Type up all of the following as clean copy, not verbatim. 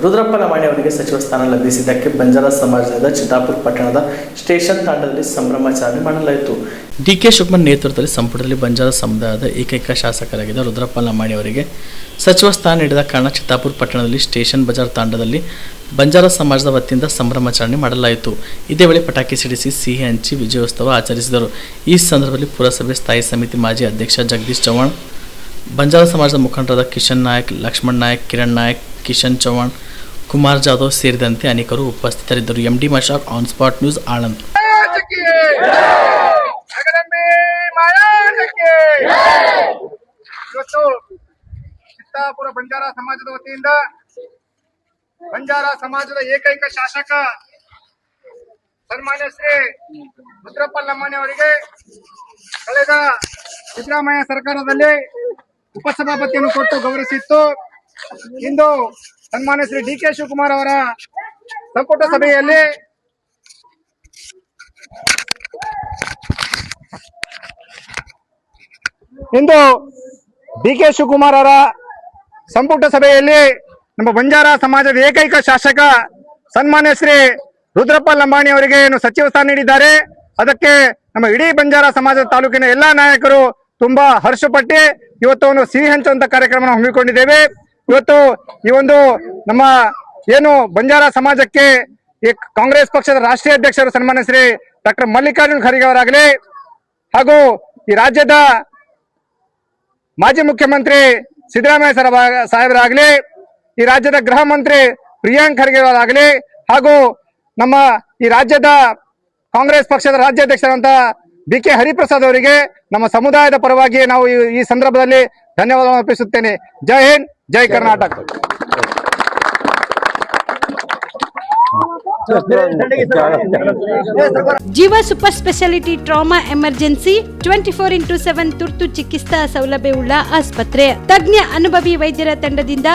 ರುದ್ರಪ್ಪ ಲಮಾಣಿ ಅವರಿಗೆ ಸಚಿವ ಸ್ಥಾನ ಲಭಿಸಿದ್ದಕ್ಕೆ ಬಂಜಾರ ಸಮಾಜದಿಂದ ಚಿತ್ತಾಪುರ ಪಟ್ಟಣದ ಸ್ಟೇಷನ್ ತಾಂಡದಲ್ಲಿ ಸಂಭ್ರಮಾಚರಣೆ ಮಾಡಲಾಯಿತು. ಡಿಕೆ ಶಿವಕುಮಾರ್ ನೇತೃತ್ವದಲ್ಲಿ ಸಂಪುಟದಲ್ಲಿ ಬಂಜಾರ ಸಮುದಾಯದ ಏಕೈಕ ಶಾಸಕರಾಗಿದ್ದ ರುದ್ರಪ್ಪ ಲಮಾಣಿ ಅವರಿಗೆ ಸಚಿವ ಸ್ಥಾನ ನೀಡಿದ ಕಾರಣ ಚಿತ್ತಾಪುರ ಪಟ್ಟಣದಲ್ಲಿ ಸ್ಟೇಷನ್ ಬಜಾರ್ ತಾಂಡದಲ್ಲಿ ಬಂಜಾರ ಸಮಾಜದ ವತಿಯಿಂದ ಸಂಭ್ರಮಾಚರಣೆ ಮಾಡಲಾಯಿತು. ಇದೇ ವೇಳೆ ಪಟಾಕಿ ಸಿಡಿಸಿ ಸಿಹಿ ಹಂಚಿ ವಿಜಯೋತ್ಸವ ಆಚರಿಸಿದರು. ಈ ಸಂದರ್ಭದಲ್ಲಿ ಪುರಸಭೆ ಸ್ಥಾಯಿ ಸಮಿತಿ ಮಾಜಿ ಅಧ್ಯಕ್ಷ ಜಗದೀಶ್ ಚವ್ಹಾಣ್, ಬಂಜಾರ ಸಮಾಜದ ಮುಖಂಡರಾದ ಕಿಶನ್ ನಾಯಕ್, ಲಕ್ಷ್ಮಣ್ ನಾಯಕ್, ಕಿರಣ್ ನಾಯಕ್, ಕಿಶನ್ ಚವ್ಹಾಣ್, ಕುಮಾರ್ ಜಾಧವ್ ಸೇರಿದಂತೆ ಅನೇಕರು ಉಪಸ್ಥಿತರಿದ್ದರು. MD Mashak, on spot news, Aland. ಇವತ್ತು ಚಿತ್ತಾಪುರ ಬಂಜಾರ ಸಮಾಜದ ವತಿಯಿಂದ ಬಂಜಾರ ಸಮಾಜದ ಏಕೈಕ ಶಾಸಕ ಸನ್ಮಾನ್ಯ ಶ್ರೀ ರುದ್ರಪ್ಪ ಲಮಾಣಿ ಅವರಿಗೆ ಕಳೆದ ಸಿದ್ದರಾಮಯ್ಯ ಸರ್ಕಾರದಲ್ಲಿ ಉಪಸಭಾಪತಿಯನ್ನು ಕೊಟ್ಟು ಗೌರವಿಸಿತ್ತು. ಇಂದು ಸನ್ಮಾನ್ಯ ಶ್ರೀ ಡಿಕೆ ಶಿವಕುಮಾರ್ ಅವರ ಸಂಪುಟ ಸಭೆಯಲ್ಲಿ ನಮ್ಮ ಬಂಜಾರ ಸಮಾಜದ ಏಕೈಕ ಶಾಸಕ ಸನ್ಮಾನ್ಯ ಶ್ರೀ ರುದ್ರಪ್ಪ ಲಮಾಣಿ ಅವರಿಗೆ ಸಚಿವ ಸ್ಥಾನ ನೀಡಿದ್ದಾರೆ. ಅದಕ್ಕೆ ನಮ್ಮ ಇಡೀ ಬಂಜಾರ ಸಮಾಜದ ತಾಲೂಕಿನ ಎಲ್ಲಾ ನಾಯಕರು ತುಂಬಾ ಹರ್ಷಪಟ್ಟು ಇವತ್ತು ಒಂದು ಸಿಹಿ ಹಂಚುವಂತ ಕಾರ್ಯಕ್ರಮ ಹಮ್ಮಿಕೊಂಡಿದ್ದೇವೆ. ಇವತ್ತು ಈ ಒಂದು ನಮ್ಮ ಏನು ಬಂಜಾರ ಸಮಾಜಕ್ಕೆ ಈ ಕಾಂಗ್ರೆಸ್ ಪಕ್ಷದ ರಾಷ್ಟ್ರೀಯ ಅಧ್ಯಕ್ಷರು ಸನ್ಮಾನ್ಯ ಶ್ರೀ ಡಾಕ್ಟರ್ ಮಲ್ಲಿಕಾರ್ಜುನ್ ಖರ್ಗೆ ಅವರಾಗಲಿ, ಹಾಗೂ ಈ ರಾಜ್ಯದ ಮಾಜಿ ಮುಖ್ಯಮಂತ್ರಿ ಸಿದ್ದರಾಮಯ್ಯ ಸಾಹೇಬರಾಗಲಿ, ಈ ರಾಜ್ಯದ ಗೃಹ ಮಂತ್ರಿ ಪ್ರಿಯಾಂಕ್ ಖರ್ಗೆ ಅವರಾಗಲಿ, ಹಾಗೂ ನಮ್ಮ ಈ ರಾಜ್ಯದ ಕಾಂಗ್ರೆಸ್ ಪಕ್ಷದ ರಾಜ್ಯಾಧ್ಯಕ್ಷರಾದಂತ ಬಿ.ಕೆ. ಹರಿಪ್ರಸಾದ್ ಅವರಿಗೆ ನಮ್ಮ ಸಮುದಾಯದ ಪರವಾಗಿ ನಾವು ಈ ಸಂದರ್ಭದಲ್ಲಿ ಧನ್ಯವಾದವನ್ನು ಅರ್ಪಿಸುತ್ತೇನೆ. ಜೈ ಹಿಂದ್, ಜೈ ಕರ್ನಾಟಕ. ಜೀವ super speciality trauma emergency 24x7 ತುರ್ತು ಚಿಕಿತ್ಸಾ ಸೌಲಭ್ಯವುಳ್ಳ ಆಸ್ಪತ್ರೆ. ತಜ್ಞ ಅನುಭವಿ ವೈದ್ಯರ ತಂಡದಿಂದ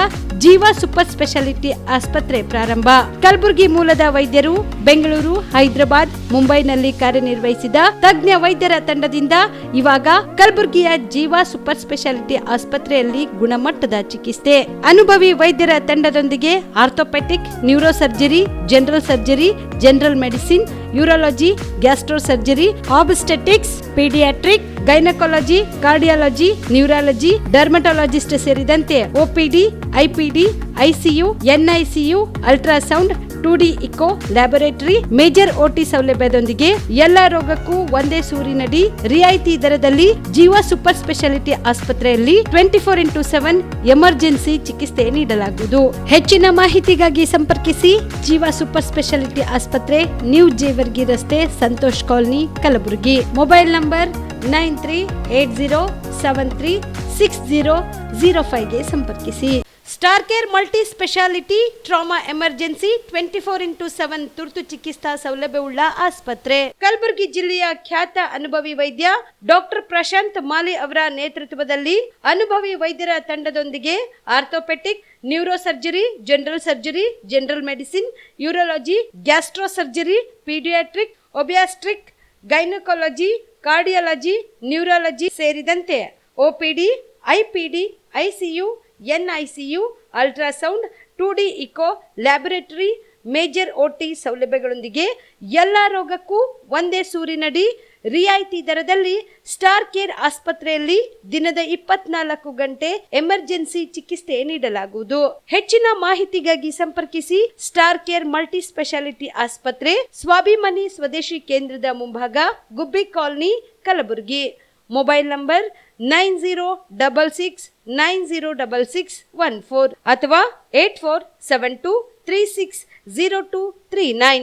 ಜೀವ ಸೂಪರ್ ಸ್ಪೆಷಾಲಿಟಿ ಆಸ್ಪತ್ರೆ ಪ್ರಾರಂಭ. ಕಲಬುರಗಿ ಮೂಲದ ವೈದ್ಯರು ಬೆಂಗಳೂರು, ಹೈದರಾಬಾದ್, ಮುಂಬೈನಲ್ಲಿ ಕಾರ್ಯನಿರ್ವಹಿಸಿದ ತಜ್ಞ ವೈದ್ಯರ ತಂಡದಿಂದ ಇವಾಗ ಕಲಬುರಗಿಯ ಜೀವ ಸೂಪರ್ ಸ್ಪೆಷಾಲಿಟಿ ಆಸ್ಪತ್ರೆಯಲ್ಲಿ ಗುಣಮಟ್ಟದ ಚಿಕಿತ್ಸೆ. ಅನುಭವಿ ವೈದ್ಯರ ತಂಡದೊಂದಿಗೆ orthopaedic, neuro surgery, general surgery, general medicine, urology, gastro surgery, obstetrics, paediatric, gynaecology, cardiology, neurology, dermatologist ಸೇರಿದಂತೆ OPD, IPD, ICU, NICU, ultrasound, 2D echo, laboratory, major OT ಸೌಲಭ್ಯದೊಂದಿಗೆ ಎಲ್ಲಾ ರೋಗಕ್ಕೂ ಒಂದೇ ಸೂರಿನಡಿ ರಿಯಾಯಿತಿ ದರದಲ್ಲಿ ಜೀವ ಸೂಪರ್ ಸ್ಪೆಷಾಲಿಟಿ ಆಸ್ಪತ್ರೆಯಲ್ಲಿ 24x7 ಎಮರ್ಜೆನ್ಸಿ ಚಿಕಿತ್ಸೆ ನೀಡಲಾಗುವುದು. ಹೆಚ್ಚಿನ ಮಾಹಿತಿಗಾಗಿ ಸಂಪರ್ಕಿಸಿ ಜೀವ ಸೂಪರ್ ಸ್ಪೆಷಾಲಿಟಿ ಆಸ್ಪತ್ರೆ, ನ್ಯೂ ಜೇವರ್ಗಿ ರಸ್ತೆ, Santosh colony, Kalaburagi. Mobile number 9380736005 ಗೆ ಸಂಪರ್ಕಿಸಿ. Star care multi speciality trauma emergency 24x7 ತುರ್ತು ಚಿಕಿತ್ಸಾ ಸೌಲಭ್ಯವುಳ್ಳ ಆಸ್ಪತ್ರೆ. ಕಲಬುರಗಿ ಜಿಲ್ಲೆಯ ಖ್ಯಾತ ಅನುಭವಿ ವೈದ್ಯ ಡಾಕ್ಟರ್ ಪ್ರಶಾಂತ್ ಮಾಲಿ ಅವರ ನೇತೃತ್ವದಲ್ಲಿ ಅನುಭವಿ ವೈದ್ಯರ ತಂಡದೊಂದಿಗೆ orthopaedic, neuro surgery, general surgery, general medicine, urology, gastro surgery, paediatric, obstetric, gynaecology, cardiology, neurology ಸೇರಿದಂತೆ OPD, IPD, ICU, NICU, ultrasound, 2D echo, laboratory, major OT ಸೌಲಭ್ಯಗಳೊಂದಿಗೆ ಎಲ್ಲ ರೋಗಕ್ಕೂ ಒಂದೇ ಸೂರಿನಡಿ ರಿಯಾಯಿತಿ ದರದಲ್ಲಿ ಸ್ಟಾರ್ ಕೇರ್ ಆಸ್ಪತ್ರೆಯಲ್ಲಿ ದಿನದ 24 ಗಂಟೆ ಎಮರ್ಜೆನ್ಸಿ ಚಿಕಿತ್ಸೆ ನೀಡಲಾಗುವುದು. ಹೆಚ್ಚಿನ ಮಾಹಿತಿಗಾಗಿ ಸಂಪರ್ಕಿಸಿ ಸ್ಟಾರ್ ಕೇರ್ ಮಲ್ಟಿ ಸ್ಪೆಷಾಲಿಟಿ ಆಸ್ಪತ್ರೆ, ಸ್ವಾಭಿಮಾನಿ ಸ್ವದೇಶಿ ಕೇಂದ್ರದ ಮುಂಭಾಗ, ಗುಬ್ಬಿ ಕಾಲನಿ, ಕಲಬುರಗಿ. ಮೊಬೈಲ್ ನಂಬರ್ 9066906614 ಅಥವಾ 8472360239.